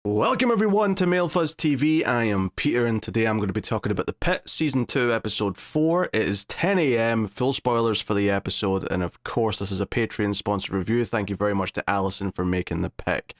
Welcome everyone to MailFuzz TV. I am Peter and today I'm going to be talking about the Pitt Season 2 Episode 4. It is 10 a.m, full spoilers for the episode, and of course this is a Patreon sponsored review. Thank you very much to Alison for making the pick.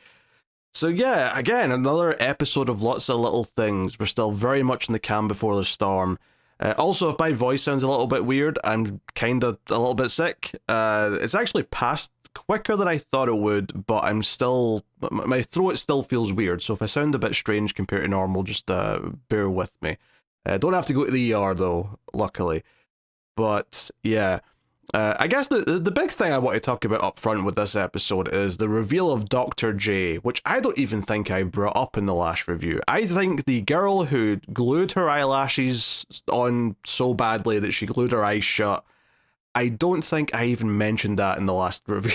So yeah, again, another episode of lots of little things. We're still very much in the calm before the storm. Also, if my voice sounds a little bit weird, I'm kind of a little bit sick. It's actually passed quicker than I thought it would, but I'm still, my throat still feels weird, so if I sound a bit strange compared to normal, just bear with me. Don't have to go to the ER though, luckily. But yeah, I guess the big thing I want to talk about up front with this episode is the reveal of Dr. J, which I don't even think I brought up in the last review. I think the girl who glued her eyelashes on so badly that she glued her eyes shut, I don't think I even mentioned that in the last review.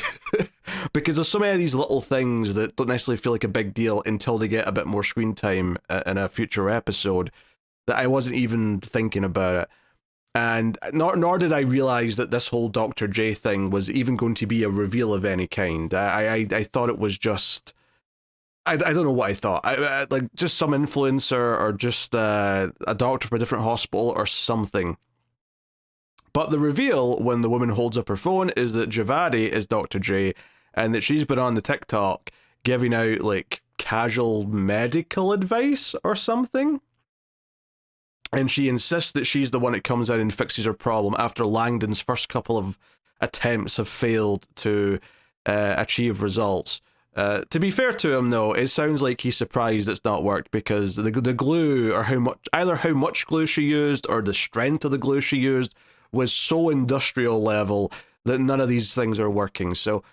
Because there's so many of these little things that don't necessarily feel like a big deal until they get a bit more screen time in a future episode that I wasn't even thinking about it. And nor did I realize that this whole Dr. J thing was even going to be a reveal of any kind. I thought it was just... I don't know what I thought. Like just some influencer or just a doctor for a different hospital or something. But the reveal, when the woman holds up her phone, is that Javadi is Dr. J, and that she's been on the TikTok giving out, like, casual medical advice or something. And she insists that she's the one that comes in and fixes her problem after Langdon's first couple of attempts have failed to achieve results. To be fair to him, though, it sounds like he's surprised it's not worked because the glue, or either how much glue she used or the strength of the glue she used, was so industrial level that none of these things are working. So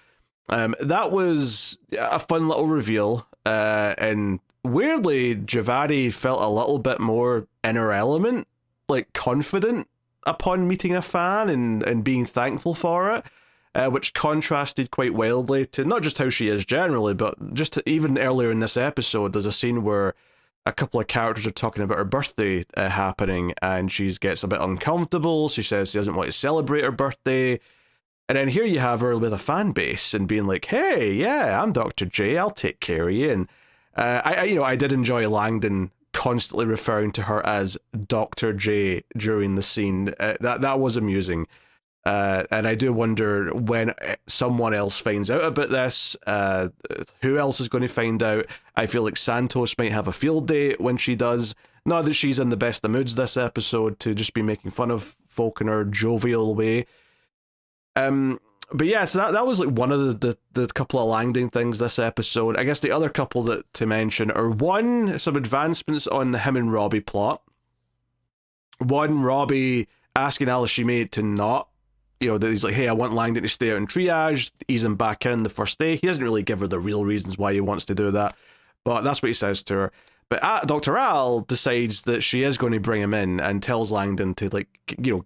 that was a fun little reveal. And weirdly, Javadi felt a little bit more in her element, like confident upon meeting a fan and being thankful for it, which contrasted quite wildly to not just how she is generally, but just even earlier in this episode, there's a scene where a couple of characters are talking about her birthday happening, and she gets a bit uncomfortable. She says she doesn't want to celebrate her birthday. And then here you have her with a fan base and being like, hey, yeah, I'm Dr. J, I'll take care of you. And I did enjoy Langdon constantly referring to her as Dr. J during the scene. That was amusing. And I do wonder when someone else finds out about this, who else is going to find out? I feel like Santos might have a field day when she does. Not that she's in the best of moods this episode to just be making fun of folk in her jovial way. But yeah, so that was like one of the couple of Langdon things this episode. I guess the other couple that to mention are one, some advancements on the him and Robbie plot. One, Robbie asking Alice Shimei to not, that he's like, hey, I want Langdon to stay out in triage, ease him back in the first day. He doesn't really give her the real reasons why he wants to do that, but that's what he says to her. But Dr. Al decides that she is going to bring him in and tells Langdon to, like,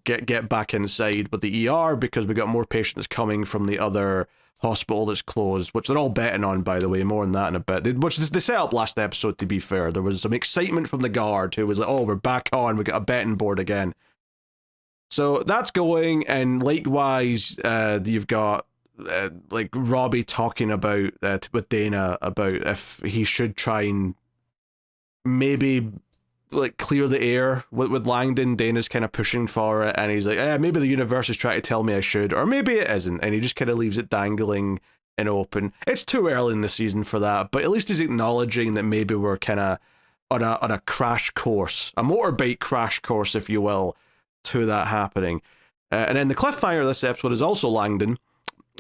get back inside with the ER because we got more patients coming from the other hospital that's closed, which they're all betting on, by the way. More on that in a bit. Which they set up last episode, to be fair. There was some excitement from the guard who was like, oh, we're back on, we got a betting board again. So that's going, and likewise, you've got like Robbie talking about with Dana about if he should try and maybe like clear the air with Langdon. Dana's kind of pushing for it, and he's like, maybe the universe is trying to tell me I should, or maybe it isn't, and he just kind of leaves it dangling and open. It's too early in the season for that, but at least he's acknowledging that maybe we're kind of on a crash course, a motorbike crash course, if you will, to that happening. And then the cliffhanger of this episode is also Langdon,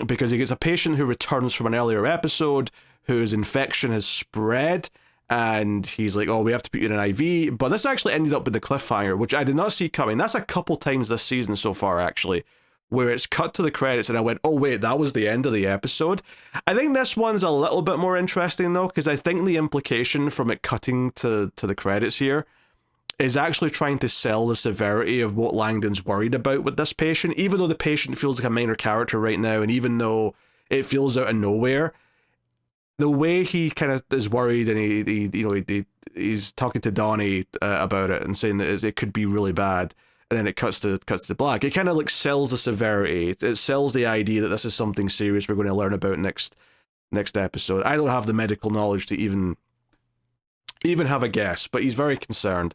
because he gets a patient who returns from an earlier episode whose infection has spread, and he's like, oh, we have to put you in an IV. But this actually ended up with the cliffhanger, which I did not see coming. That's a couple times this season so far, actually, where it's cut to the credits and I went, oh wait, that was the end of the episode. I think this one's a little bit more interesting though, because I think the implication from it cutting to the credits here is actually trying to sell the severity of what Langdon's worried about with this patient, even though the patient feels like a minor character right now, and even though it feels out of nowhere, the way he kind of is worried, and he's talking to Donnie about it and saying that it could be really bad, and then it cuts to black. It kind of like sells the severity. It sells the idea that this is something serious we're going to learn about next episode. I don't have the medical knowledge to even even have a guess, but he's very concerned.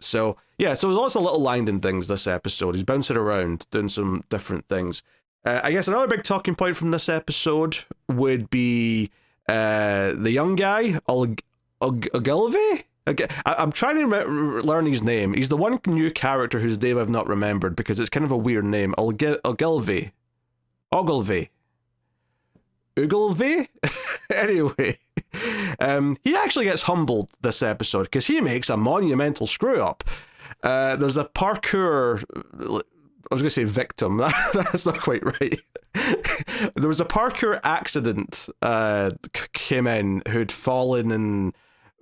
So yeah, so there's lots of little Langdon things this episode. He's bouncing around, doing some different things. I guess another big talking point from this episode would be the young guy, Ogilvy? I'm trying to learn his name. He's the one new character whose name I've not remembered because it's kind of a weird name. Ogilvy. Ogilvy? Anyway, he actually gets humbled this episode because he makes a monumental screw up. There's a parkour, I was going to say victim, that's not quite right. There was a parkour accident came in who'd fallen and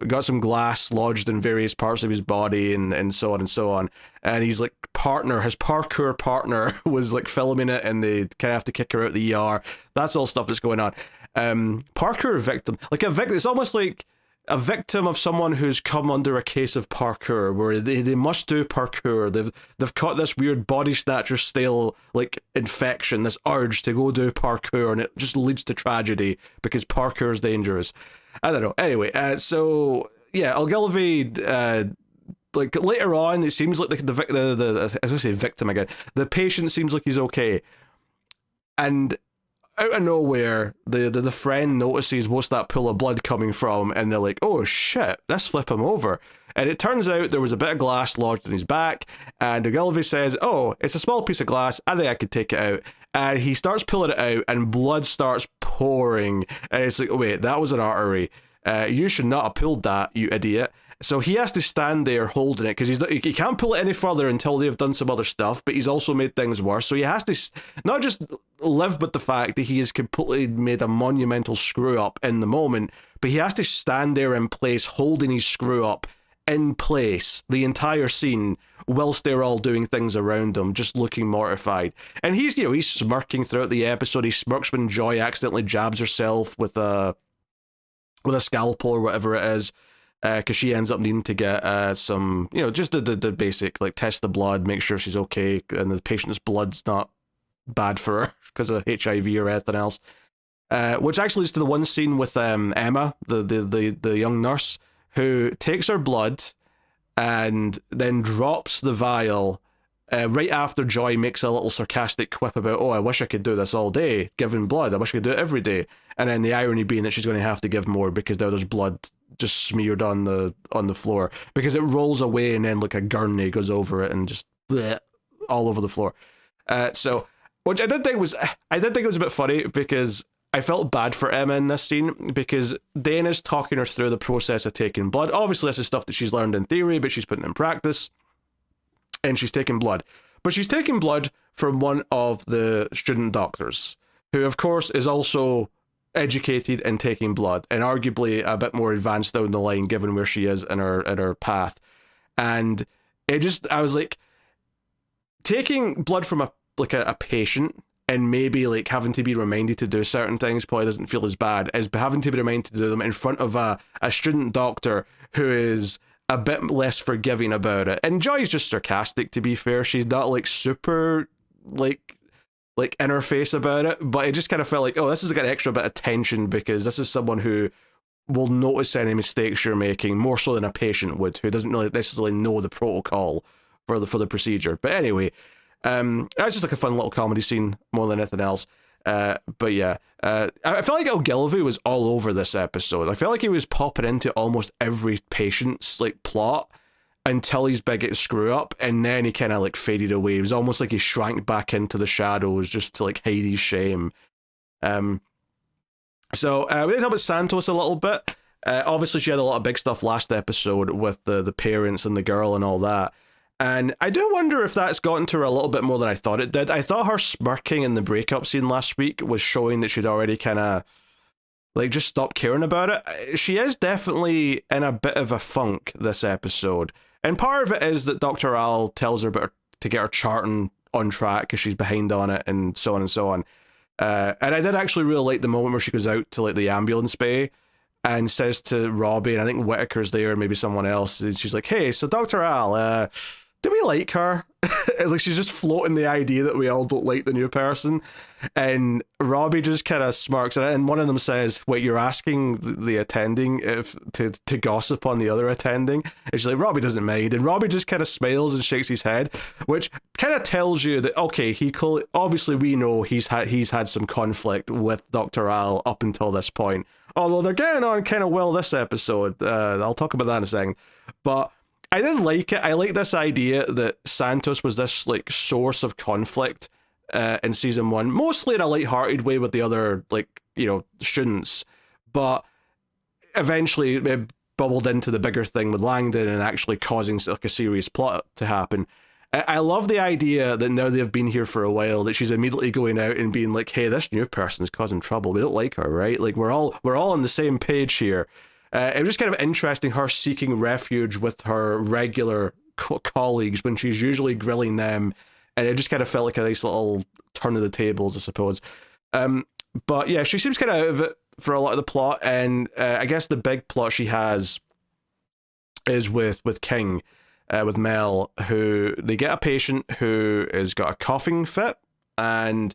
got some glass lodged in various parts of his body and so on and so on. And he's like his parkour partner was like filming it and they kind of have to kick her out the ER. That's all stuff that's going on. Parkour victim, like a victim, it's almost like a victim of someone who's come under a case of parkour where they must do parkour. They've caught this weird body snatcher style like infection, this urge to go do parkour, and it just leads to tragedy because parkour is dangerous. I don't know. Anyway, so yeah, Ogilvy, like later on, it seems like the I was gonna say victim again. The patient seems like he's okay, and out of nowhere, the friend notices what's that pool of blood coming from, and they're like, oh shit, let's flip him over. And it turns out there was a bit of glass lodged in his back, and Ogilvy says, oh, it's a small piece of glass, I think I could take it out. And he starts pulling it out, and blood starts pouring, and it's like, oh wait, that was an artery. You should not have pulled that, you idiot. So he has to stand there holding it because he can't pull it any further until they've done some other stuff, but he's also made things worse. So he has to not just live with the fact that he has completely made a monumental screw up in the moment, but he has to stand there in place holding his screw up in place the entire scene whilst they're all doing things around him, just looking mortified. And he's smirking throughout the episode. He smirks when Joy accidentally jabs herself with a scalpel or whatever it is. Because she ends up needing to get some, just the basic, like test the blood, make sure she's okay, and the patient's blood's not bad for her because of HIV or anything else. Which actually leads to the one scene with Emma, the young nurse, who takes her blood and then drops the vial right after Joy makes a little sarcastic quip about, oh, I wish I could do this all day, giving blood. I wish I could do it every day. And then the irony being that she's going to have to give more because now there's blood just smeared on the floor because it rolls away and then like a gurney goes over it and just bleh, all over the floor. So, which I did think was a bit funny because I felt bad for Emma in this scene because Dana's talking her through the process of taking blood. Obviously, this is stuff that she's learned in theory, but she's putting in practice, and she's taking blood. But she's taking blood from one of the student doctors, who, of course, is also educated in taking blood and arguably a bit more advanced down the line given where she is in her path. And I was like, taking blood from a patient and maybe like having to be reminded to do certain things probably doesn't feel as bad as having to be reminded to do them in front of a student doctor who is a bit less forgiving about it. And Joy's just sarcastic, to be fair. She's not like super like in her face about it, but it just kind of felt like, oh, this is like an extra bit of tension because this is someone who will notice any mistakes you're making more so than a patient would, who doesn't really necessarily know the protocol for the procedure. But anyway, that's just like a fun little comedy scene more than anything else. But yeah, I felt like Ogilvy was all over this episode. I felt like he was popping into almost every patient's like plot until his big screw up, and then he kind of like faded away. It was almost like he shrank back into the shadows just to like hide his shame. So we did talk about Santos a little bit. Obviously, she had a lot of big stuff last episode with the parents and the girl and all that. And I do wonder if that's gotten to her a little bit more than I thought it did. I thought her smirking in the breakup scene last week was showing that she'd already kind of like just stopped caring about it. She is definitely in a bit of a funk this episode. And part of it is that Dr. Al tells her to get her charting on track because she's behind on it and so on and so on. And I did actually really like the moment where she goes out to like the ambulance bay and says to Robbie, and I think Whitaker's there, maybe someone else, and she's like, hey, so Dr. Al, do we like her? Like, she's just floating the idea that we all don't like the new person. And Robbie just kind of smirks, and one of them says, wait, you're asking the attending if to gossip on the other attending? And she's like, Robbie doesn't mind. And Robbie just kind of smiles and shakes his head, which kind of tells you that, okay, obviously we know he's had some conflict with Dr. Al up until this point. Although they're getting on kind of well this episode. I'll talk about that in a second. But I didn't like it. I like this idea that Santos was this like source of conflict in season 1, mostly in a light-hearted way with the other, like, you know, students, but eventually it bubbled into the bigger thing with Langdon and actually causing like a serious plot to happen. I love the idea that now they've been here for a while, that she's immediately going out and being like, hey, this new person's causing trouble. We don't like her, right? Like, we're all on the same page here. It was just kind of interesting, her seeking refuge with her regular colleagues when she's usually grilling them, and it just kind of felt like a nice little turn of the tables, I suppose. But yeah, she seems kind of out of it for a lot of the plot, and I guess the big plot she has is with King, with Mel, who they get a patient who has got a coughing fit, and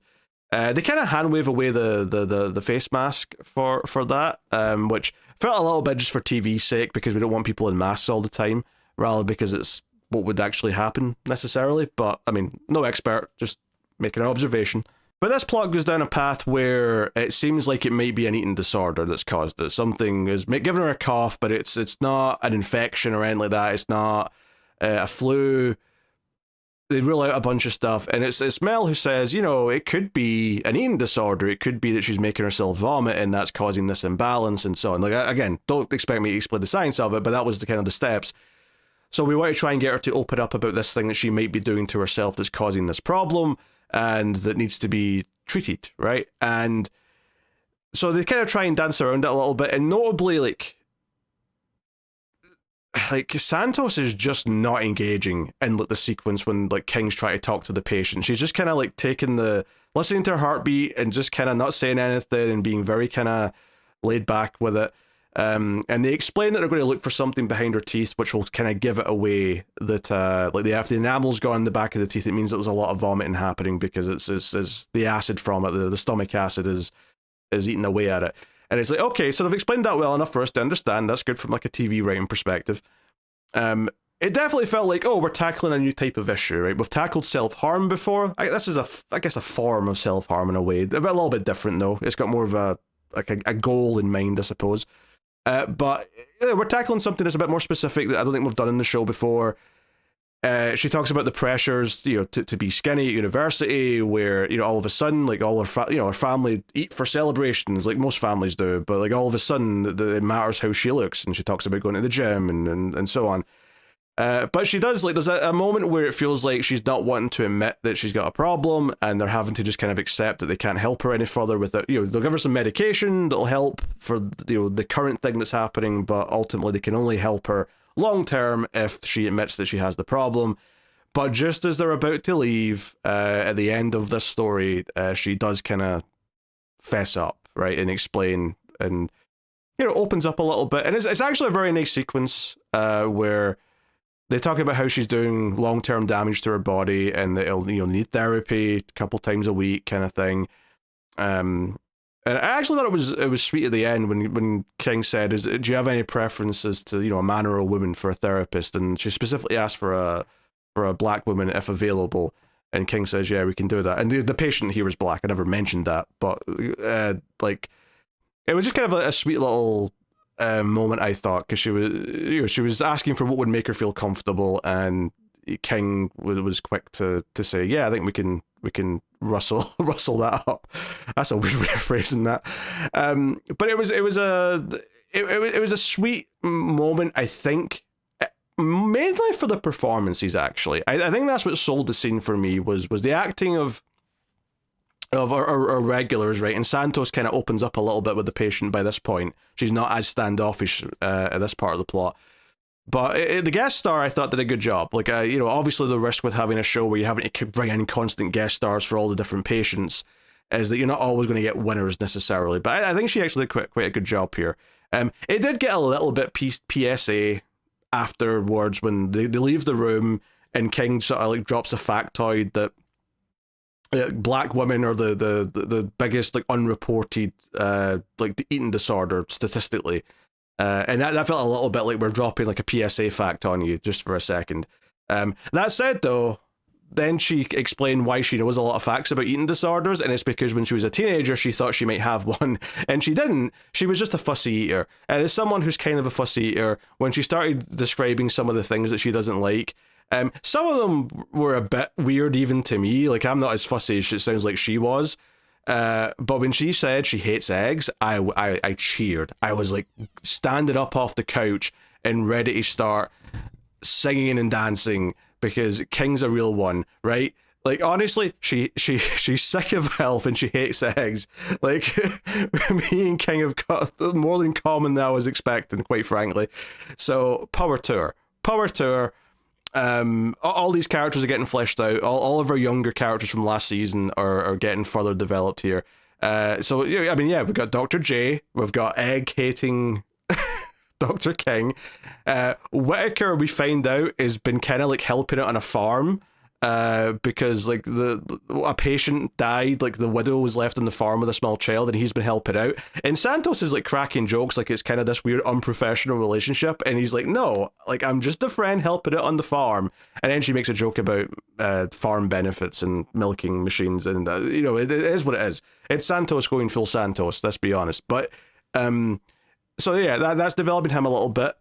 they kind of hand wave away the face mask for that, which felt a little bit just for TV's sake, because we don't want people in masks all the time, rather because it's what would actually happen necessarily. But I mean, no expert, just making an observation. But this plot goes down a path where it seems like it might be an eating disorder that's caused it. Something is giving her a cough, but it's not an infection or anything like that. It's not a flu. They rule out a bunch of stuff, and it's Mel who says, you know, it could be an eating disorder. It could be that she's making herself vomit, and that's causing this imbalance, and so on. Like, again, don't expect me to explain the science of it, but that was the kind of the steps. So we want to try and get her to open up about this thing that she might be doing to herself that's causing this problem, and that needs to be treated, right? And so they kind of try and dance around it a little bit, and notably, like Santos is just not engaging in like the sequence when like King's trying to talk to the patient. She's just kind of like listening to her heartbeat and just kind of not saying anything and being very kind of laid back with it. And they explain that they're going to look for something behind her teeth, which will kind of give it away that like if the enamel's gone in the back of the teeth, it means that there's a lot of vomiting happening, because it's the acid from it, the stomach acid is eating away at it. And it's like, okay, so they've explained that well enough for us to understand. That's good from like a TV writing perspective. It definitely felt like, oh, we're tackling a new type of issue, right? We've tackled self-harm before. This is I guess a form of self-harm in a way. A little bit different though. It's got more of a goal in mind, I suppose. But we're tackling something that's a bit more specific that I don't think we've done in the show before. She talks about the pressures, you know, to be skinny at university, where, you know, all of a sudden, like all her family eat for celebrations, like most families do, but like all of a sudden, it matters how she looks, and she talks about going to the gym and so on. But she does, like, there's a moment where it feels like she's not wanting to admit that she's got a problem, and they're having to just kind of accept that they can't help her any further with it. You know, they'll give her some medication that'll help for, you know, the current thing that's happening, but ultimately they can only help her long term if she admits that she has the problem. But just as they're about to leave, at the end of this story, she does kind of fess up, right, and explain, and, you know, opens up a little bit. And it's actually a very nice sequence where they talk about how she's doing long-term damage to her body, and that it'll, you know, need therapy a couple times a week, kind of thing. And I actually thought it was sweet at the end when King said, do you have any preferences to, you know, a man or a woman for a therapist? And she specifically asked for a black woman if available. And King says, yeah, we can do that. And the patient here is black. I never mentioned that, but like, it was just kind of a sweet little moment, I thought, because she was asking for what would make her feel comfortable, and King was quick to say, yeah, I think we can rustle that up. That's a weird way of phrasing that. But it was a sweet moment, I think, mainly for the performances. Actually, I think that's what sold the scene for me was the acting of our regulars, right? And Santos kind of opens up a little bit with the patient by this point. She's not as standoffish at this part of the plot. But the guest star, I thought, did a good job. Like, you know, obviously the risk with having a show where you're having to bring in constant guest stars for all the different patients is that you're not always going to get winners necessarily. But I think she actually did quite a good job here. It did get a little bit PSA afterwards when they leave the room, and King sort of like drops a factoid that black women are the biggest like unreported like the eating disorder statistically, and that felt a little bit like we're dropping like a PSA fact on you just for a second. That said though, then she explained why she knows a lot of facts about eating disorders, and it's because when she was a teenager she thought she might have one and she didn't. She was just a fussy eater, and as someone who's kind of a fussy eater, when she started describing some of the things that she doesn't like, some of them were a bit weird even to me. Like, I'm not as fussy as it sounds like she was. But when she said she hates eggs, I cheered. I was like standing up off the couch and ready to start singing and dancing because King's a real one, right? Like, honestly, she's sick of health and she hates eggs. Like, me and King have got more than common than I was expecting, quite frankly. So, power to her. Power to her. All these characters are getting fleshed out. All of our younger characters from last season are getting further developed here. So, yeah, I mean, yeah, we've got Dr. J, we've got egg-hating Dr. King. Whittaker, we find out, has been kind of like helping out on a farm because like a patient died, like the widow was left on the farm with a small child and he's been helping out. And Santos is like cracking jokes like it's kind of this weird unprofessional relationship, and he's like, no, like I'm just a friend helping out on the farm. And then she makes a joke about farm benefits and milking machines, and you know, it is what it is. It's Santos going full Santos, let's be honest. But so yeah, that's developing him a little bit.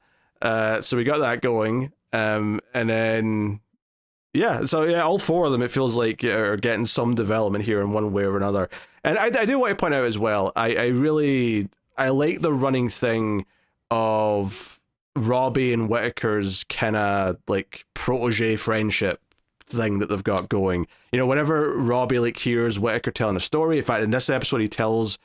So we got that going, and then yeah, so yeah, all four of them, it feels like, are getting some development here in one way or another. And I do want to point out as well, I like the running thing of Robbie and Whittaker's kind of like protege friendship thing that they've got going. You know, whenever Robbie like hears Whittaker telling a story, in fact, in this episode he tells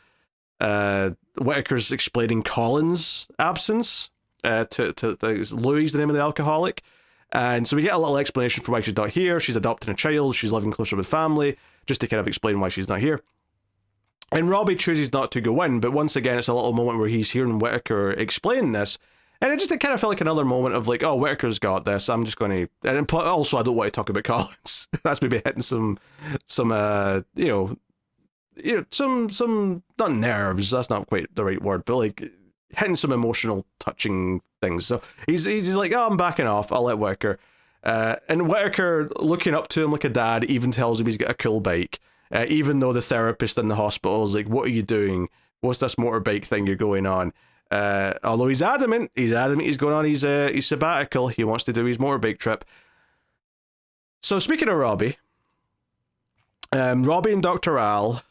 Whittaker's explaining Colin's absence to Louis, the name of the alcoholic. And so we get a little explanation for why she's not here. She's adopting a child, she's living closer with family, just to kind of explain why she's not here. And Robbie chooses not to go in, but once again, it's a little moment where he's hearing Whittaker explain this. And it kind of felt like another moment of like, oh, Whittaker's got this, I'm just going to... And also, I don't want to talk about Collins. That's maybe hitting some some not nerves, that's not quite the right word, but like hitting some emotional touching things. So he's like, oh, I'm backing off, I'll let Whittaker. And Whittaker, looking up to him like a dad, even tells him he's got a cool bike, even though the therapist in the hospital is like, what are you doing, what's this motorbike thing you're going on? Although he's adamant he's going on his sabbatical, he wants to do his motorbike trip. So speaking of Robbie and Dr. Al,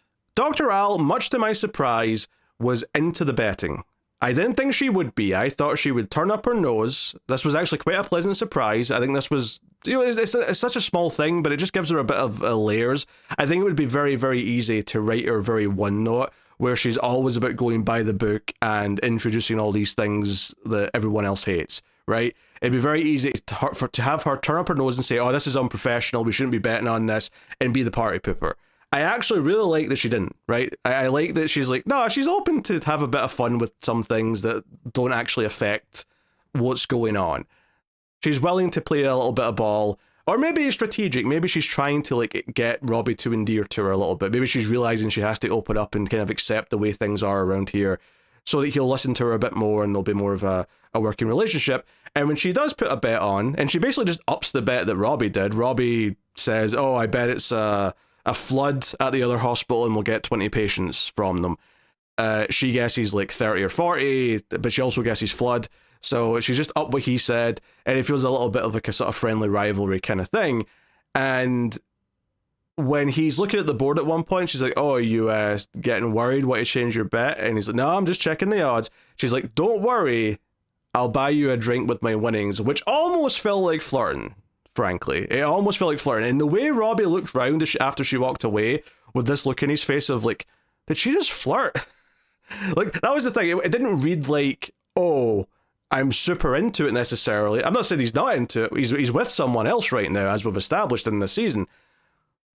much to my surprise, was into the betting. I didn't think she would be. I thought she would turn up her nose. This was actually quite a pleasant surprise. I think this was, you know, it's such a small thing, but it just gives her a bit of layers. I think it would be very, very easy to write her very one note, where she's always about going by the book and introducing all these things that everyone else hates, right? It'd be very easy to have her turn up her nose and say, oh, this is unprofessional, we shouldn't be betting on this, and be the party pooper. I actually really like that she didn't, right? I like that she's like, no, she's open to have a bit of fun with some things that don't actually affect what's going on. She's willing to play a little bit of ball, or maybe it's strategic. Maybe she's trying to like get Robbie to endear to her a little bit. Maybe she's realizing she has to open up and kind of accept the way things are around here, so that he'll listen to her a bit more and there'll be more of a working relationship. And when she does put a bet on, and she basically just ups the bet that Robbie did. Robbie says, oh, I bet it's a flood at the other hospital and we'll get 20 patients from them. She guesses like 30 or 40, but she also guesses flood. So she's just up what he said, and it feels a little bit of like a sort of friendly rivalry kind of thing. And when he's looking at the board at one point, she's like, oh, are you getting worried? Want to change your bet? And he's like, no, I'm just checking the odds. She's like, don't worry, I'll buy you a drink with my winnings, which almost felt like flirting. Frankly, it almost felt like flirting. And the way Robbie looked round after she walked away with this look in his face of like, did she just flirt? Like, that was the thing. It didn't read like, oh, I'm super into it necessarily. I'm not saying he's not into it. He's with someone else right now, as we've established in this season.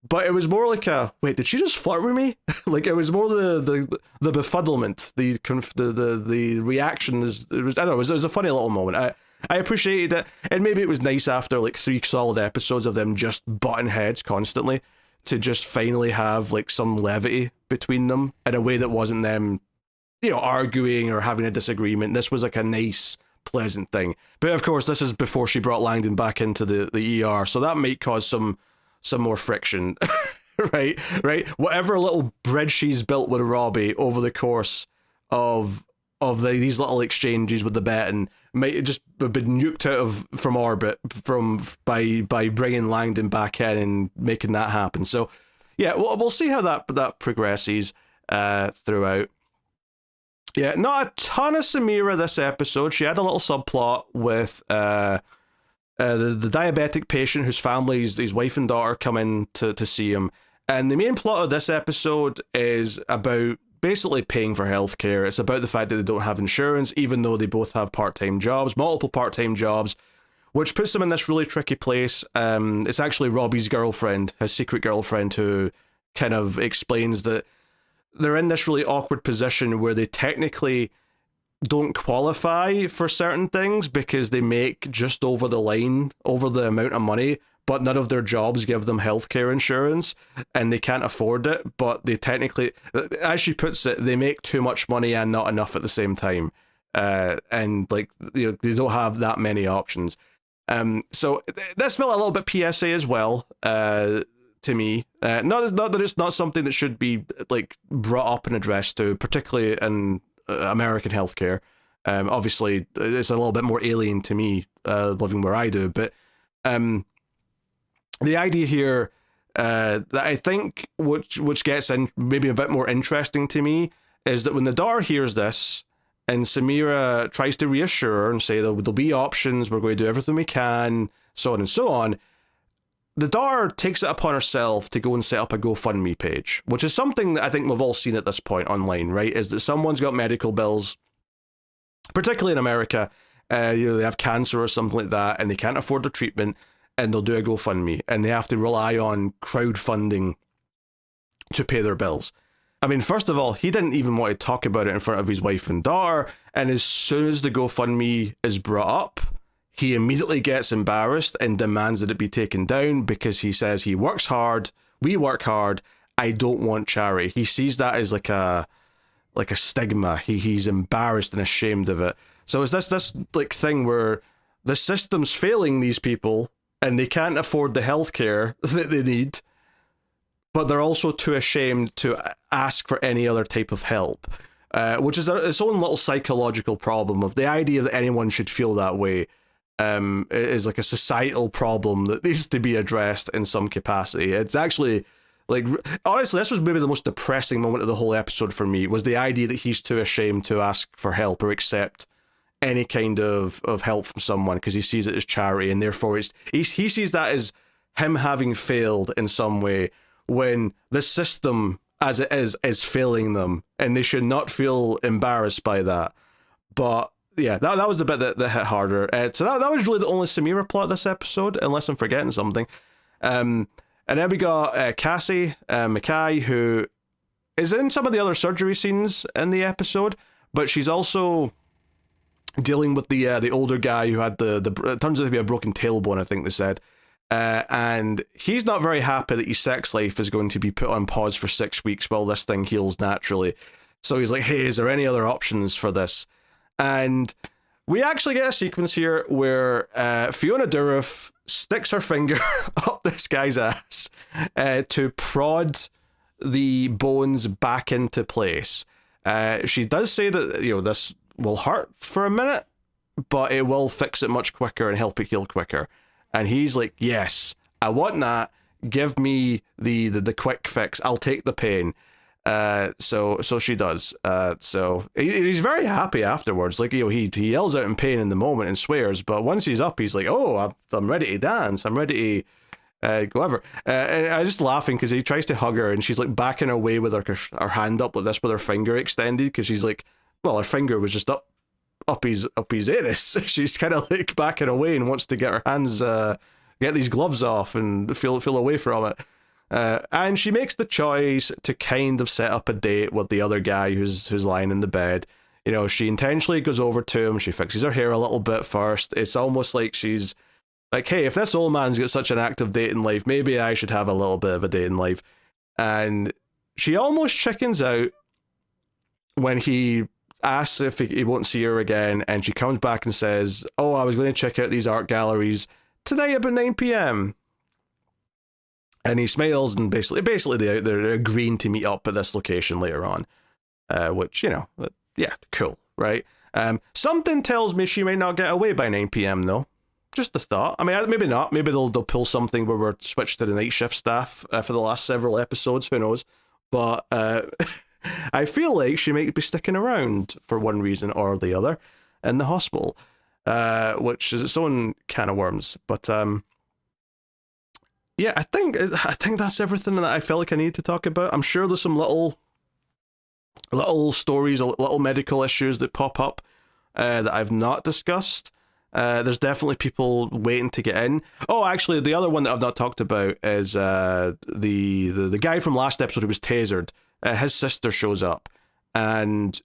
But it was more like a, wait, did she just flirt with me? Like, it was more the befuddlement, the reaction. It was, I don't know, it was a funny little moment. I appreciated it, and maybe it was nice after like 3 solid episodes of them just butting heads constantly to just finally have like some levity between them in a way that wasn't them, arguing or having a disagreement. This was like a nice, pleasant thing. But of course, this is before she brought Langdon back into the ER, so that might cause some more friction. right. Whatever little bridge she's built with Robbie over the course of these little exchanges with the betting might just have been nuked out from orbit by bringing Langdon back in and making that happen. So yeah, we'll see how that progresses throughout. Yeah, not a ton of Samira this episode. She had a little subplot with the diabetic patient whose family's his wife and daughter come in to see him. And the main plot of this episode is about basically paying for healthcare. It's about the fact that they don't have insurance, even though they both have part-time jobs, multiple part-time jobs, which puts them in this really tricky place. It's actually Robbie's girlfriend, his secret girlfriend, who kind of explains that they're in this really awkward position where they technically don't qualify for certain things because they make just over the line, over the amount of money, but none of their jobs give them healthcare insurance and they can't afford it. But they technically, as she puts it, they make too much money and not enough at the same time. And like, they don't have that many options. So this felt a little bit PSA as well, to me. Not that it's not something that should be like brought up and addressed to, particularly in American healthcare. Obviously, it's a little bit more alien to me, living where I do. But the idea here that I think which gets in maybe a bit more interesting to me is that when the daughter hears this and Samira tries to reassure her and say there'll be options, we're going to do everything we can, so on and so on, the daughter takes it upon herself to go and set up a GoFundMe page, which is something that I think we've all seen at this point online, right? Is that someone's got medical bills, particularly in America, they have cancer or something like that, and they can't afford the treatment, and they'll do a GoFundMe, and they have to rely on crowdfunding to pay their bills. I mean, first of all, he didn't even want to talk about it in front of his wife and daughter, and as soon as the GoFundMe is brought up, he immediately gets embarrassed and demands that it be taken down because he says he works hard, we work hard, I don't want charity. He sees that as like a stigma. He's embarrassed and ashamed of it. So it's this like thing where the system's failing these people and they can't afford the healthcare that they need, but they're also too ashamed to ask for any other type of help, which is its own little psychological problem of the idea that anyone should feel that way. Is like a societal problem that needs to be addressed in some capacity. It's actually, like, honestly, this was maybe the most depressing moment of the whole episode for me, was the idea that he's too ashamed to ask for help or accept any kind of help from someone because he sees it as charity, and therefore he sees that as him having failed in some way when the system as it is failing them, and they should not feel embarrassed by that. But yeah, that was the bit that hit harder. So that was really the only Samira plot this episode, unless I'm forgetting something. And then we got Cassie Mackay, who is in some of the other surgery scenes in the episode, but she's also dealing with the older guy who had it turns out to be a broken tailbone, I think they said. And he's not very happy that his sex life is going to be put on pause for 6 weeks while this thing heals naturally. So he's like, hey, is there any other options for this? And we actually get a sequence here where Fiona Dourif sticks her finger up this guy's ass to prod the bones back into place. She does say that, this will hurt for a minute, but it will fix it much quicker and help it heal quicker. And he's like, yes, I want that. Give me the quick fix. I'll take the pain. So she does. So he's very happy afterwards. Like, he yells out in pain in the moment and swears, but once he's up, he's like, oh, I'm ready to dance. I'm ready to go over. And I was just laughing because he tries to hug her and she's like backing away with her hand up like this with her finger extended, because she's like, well, her finger was just up his anus. She's kind of like backing away and wants to get her hands, get these gloves off and feel away from it. And she makes the choice to kind of set up a date with the other guy who's lying in the bed. She intentionally goes over to him, she fixes her hair a little bit first. It's almost like she's like, hey, if this old man's got such an active dating life, maybe I should have a little bit of a dating life. And she almost chickens out when he asks if he won't see her again, and she comes back and says, oh, I was going to check out these art galleries tonight about 9 p.m. And he smiles, and basically they're agreeing to meet up at this location later on, which, yeah, cool, right? Something tells me she might not get away by 9 p.m. though. Just a thought. I mean, maybe not. Maybe they'll pull something where we're switched to the night shift staff for the last several episodes. Who knows? But I feel like she might be sticking around for one reason or the other in the hospital, which is its own can of worms. But yeah, I think that's everything that I felt like I needed to talk about. I'm sure there's some little stories, little medical issues that pop up that I've not discussed. There's definitely people waiting to get in. Oh, actually, the other one that I've not talked about is the guy from last episode who was tasered. His sister shows up, and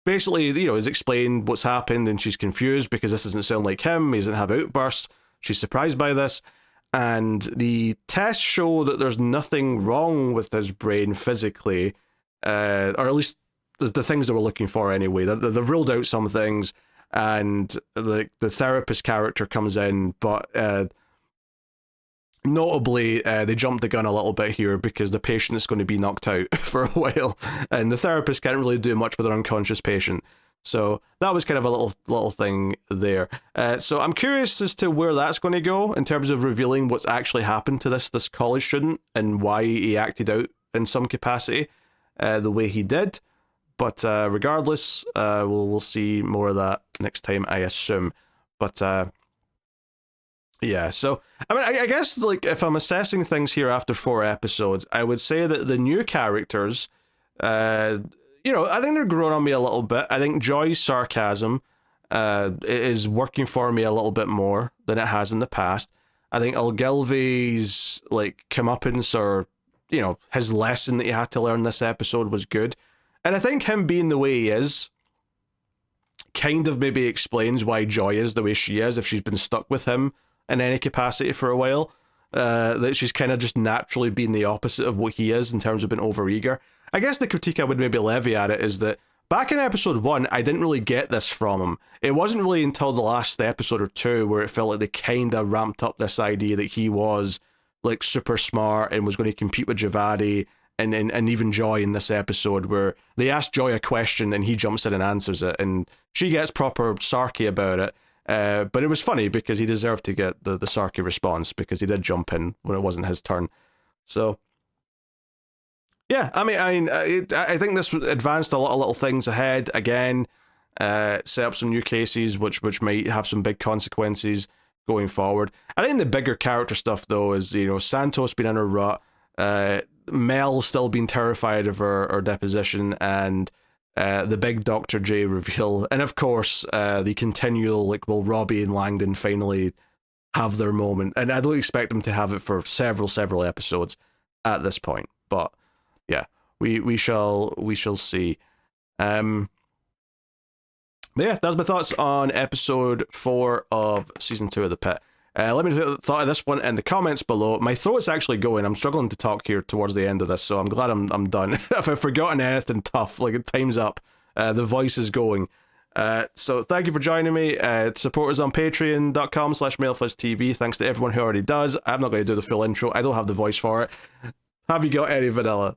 basically, has explained what's happened, and she's confused because this doesn't sound like him. He doesn't have outbursts. She's surprised by this, and the tests show that there's nothing wrong with his brain physically, or at least the things that we're looking for anyway. They've ruled out some things. And the therapist character comes in, but notably, they jumped the gun a little bit here because the patient is going to be knocked out for a while, and the therapist can't really do much with an unconscious patient. So that was kind of a little thing there. So I'm curious as to where that's going to go in terms of revealing what's actually happened to this college student and why he acted out in some capacity the way he did. But regardless, we'll see more of that next time, I assume. But yeah, so I mean, I guess like if I'm assessing things here after 4 episodes, I would say that the new characters, I think they're growing on me a little bit. I think Joy's sarcasm is working for me a little bit more than it has in the past. I think Ogilvy's like comeuppance, or his lesson that he had to learn this episode was good. And I think him being the way he is kind of maybe explains why Joy is the way she is, if she's been stuck with him in any capacity for a while. That she's kind of just naturally being the opposite of what he is in terms of being overeager. I guess the critique I would maybe levy at it is that back in episode 1, I didn't really get this from him. It wasn't really until the last episode or 2 where it felt like they kind of ramped up this idea that he was like super smart and was going to compete with Javadi. And even Joy in this episode, where they ask Joy a question and he jumps in and answers it, and she gets proper sarky about it. But it was funny because he deserved to get the sarky response because he did jump in when it wasn't his turn. So yeah, I mean, I think this advanced a lot of little things ahead. Again, set up some new cases which might have some big consequences going forward. I think the bigger character stuff though is Santos being in her rut. Mel still being terrified of her deposition, and the big Dr. J reveal, and of course the continual will Robbie and Langdon finally have their moment, and I don't expect them to have it for several episodes at this point, but yeah, we shall see. Yeah, that's my thoughts on episode 4 of season 2 of The Pit. Let me know the thought of this one in the comments below. My throat's actually going. I'm struggling to talk here towards the end of this, so I'm glad I'm done. If I've forgotten anything tough, time's up. The voice is going. So thank you for joining me. Support us on patreon.com/MailFuzzTV. Thanks to everyone who already does. I'm not going to do the full intro. I don't have the voice for it. Have you got any vanilla?